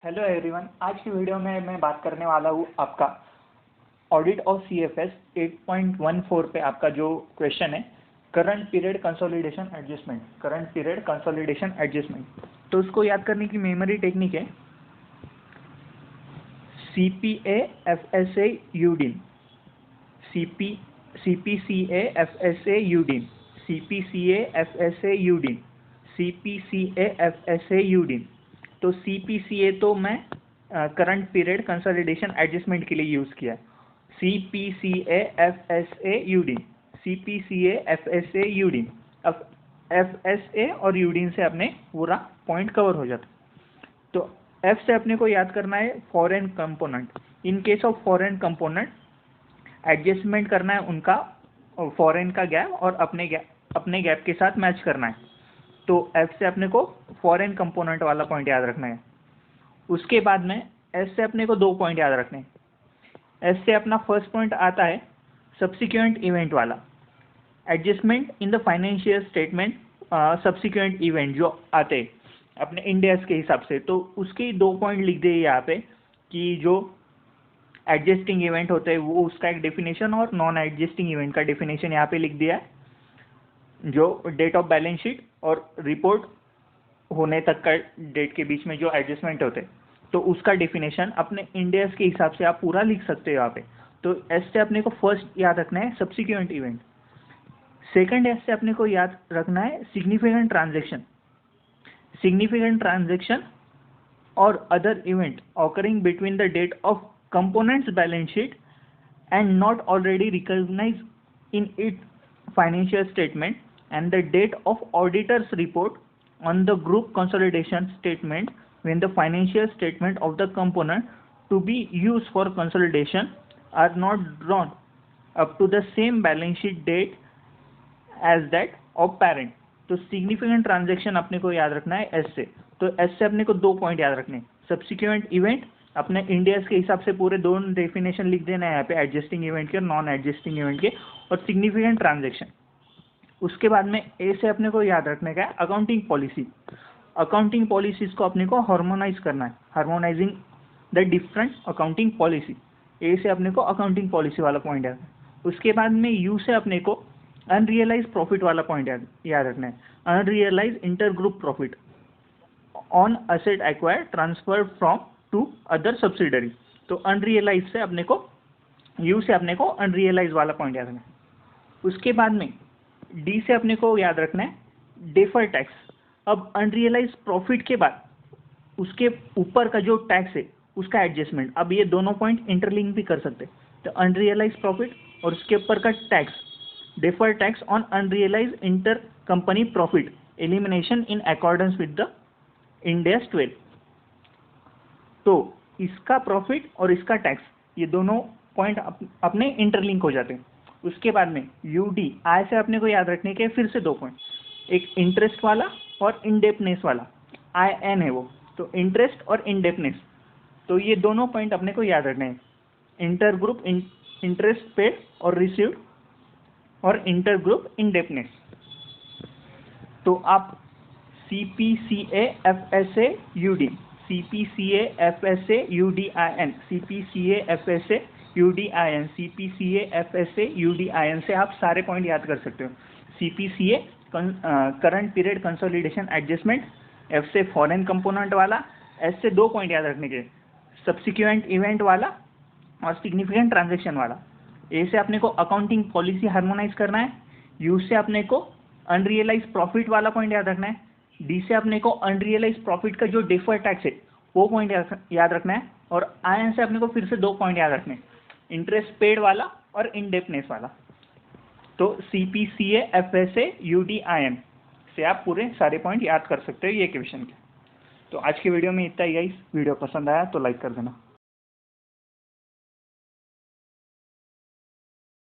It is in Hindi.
हेलो एवरीवन, आज की वीडियो में मैं बात करने वाला हूँ आपका ऑडिट ऑफ सीएफएस 8.14 पे आपका जो क्वेश्चन है करंट पीरियड कंसोलिडेशन एडजस्टमेंट। तो उसको याद करने की मेमोरी टेक्निक है CPA FSA UDIN, CPCA FSA UDIN, CPCA FSA UDIN, CPCA FSA UDIN। तो CPCA तो मैं करंट पीरियड कंसोलिडेशन एडजस्टमेंट के लिए यूज़ किया है। CPCA FSA UDIN, CPCA FSA UDIN। अब FSA और UDIN से अपने पूरा पॉइंट कवर हो जाता है। तो F से अपने को याद करना है foreign component. In case of foreign component adjustment करना है उनका फॉरेन का गैप और अपने गैप के साथ मैच करना है। तो F से अपने को फॉरेन कंपोनेंट वाला पॉइंट याद रखना है। उसके बाद में S से अपने को दो पॉइंट याद रखने हैं। S से अपना फर्स्ट पॉइंट आता है सब्सिक्वेंट इवेंट वाला, adjustment in the financial statement subsequent event जो आते हैं अपने इंडियाज के हिसाब से। तो उसके दो पॉइंट लिख दिए यहाँ पे कि जो एडजस्टिंग इवेंट होते हैं वो उसका एक डेफिनेशन और नॉन एडजस्टिंग इवेंट का डेफिनेशन यहाँ पे लिख दिया है। जो डेट ऑफ बैलेंस शीट और रिपोर्ट होने तक का डेट के बीच में जो एडजस्टमेंट होते हैं तो उसका डेफिनेशन अपने इंडियाज के हिसाब से आप पूरा लिख सकते हो यहाँ पे। तो एस से अपने को फर्स्ट याद रखना है सब्सिक्वेंट इवेंट। सेकंड एस से अपने को याद रखना है सिग्निफिकेंट ट्रांजैक्शन और other event occurring between the date of components balance sheet and not already recognise in it financial statement and the date of auditor's report on the group consolidation statement when the financial statement of the component to be used for consolidation are not drawn up to the same balance sheet date as that of parent। तो significant transaction अपने को याद रखना है S से। तो S से अपने को दो पॉइंट याद रखने हैं, सब्सिक्वेंट इवेंट अपने इंडियाज के हिसाब से पूरे दोनों डेफिनेशन लिख देना है यहाँ पे, एडजस्टिंग इवेंट के और नॉन एडजस्टिंग इवेंट के, और सिग्निफिकेंट ट्रांजैक्शन। उसके बाद में ए से अपने को याद रखने का है अकाउंटिंग पॉलिसी। अकाउंटिंग पॉलिसीज को अपने को हार्मोनाइज करना है, harmonising the different accounting policy. ए से अपने को अकाउंटिंग पॉलिसी वाला पॉइंट याद है। उसके बाद में यू से अपने को अनरियलाइज प्रॉफिट वाला पॉइंट याद रखना है, unrealise inter group profit on asset acquired transfer from to other subsidiary. तो अनरियलाइज से अपने को यू से अपने को अनरियलाइज वाला पॉइंट याद रखना है। उसके बाद में डी से अपने को याद रखना है डेफर टैक्स। अब अनरियलाइज प्रॉफिट के बाद उसके ऊपर का जो टैक्स है उसका एडजस्टमेंट। अब ये दोनों पॉइंट इंटरलिंक भी कर सकते हैं। तो अनरियलाइज प्रॉफिट और उसके ऊपर का tax, defer tax on unrealise inter company profit elimination in accordance with the Ind AS 12। तो इसका प्रॉफिट और इसका टैक्स ये दोनों पॉइंट अपने इंटरलिंक हो जाते हैं। उसके बाद में UD आई से अपने को याद रखने के फिर से दो पॉइंट, एक इंटरेस्ट वाला और इंडेप्टनेस वाला, IN है वो। तो इंटरेस्ट और इंडेप्टनेस, तो ये दोनों पॉइंट अपने को याद रखने हैं, इंटर ग्रुप इंटरेस्ट पेड और रिसीव्ड और इंटर ग्रुप इंडेप्टनेस। तो आप CPCA FSA UDIN, CPCA FSA UDIN, CPCA FSA UDIN, CPCA FSA UDIN से आप सारे पॉइंट याद कर सकते हो। CPCA current period consolidation adjustment, F से फॉरेन कंपोनेंट वाला, S से दो पॉइंट याद रखने के, सब्सिक्वेंट इवेंट वाला और सिग्निफिकेंट ट्रांजैक्शन वाला। A से अपने को अकाउंटिंग पॉलिसी हार्मोनाइज करना है। U से अपने को अनरियलाइज प्रॉफिट वाला पॉइंट याद रखना है। D से अपने को अनरियलाइज प्रॉफिट का जो डेफर टैक्स है वो पॉइंट याद रखना है। और IN से अपने को फिर से दो पॉइंट याद रखने हैं, इंटरेस्ट पेड वाला और इंडेप्टनेस वाला। तो CPCA FSA UDIN से आप पूरे सारे पॉइंट याद कर सकते हो ये क्वेश्चन के। तो आज की वीडियो में इतना ही गाइस। वीडियो पसंद आया तो लाइक कर देना।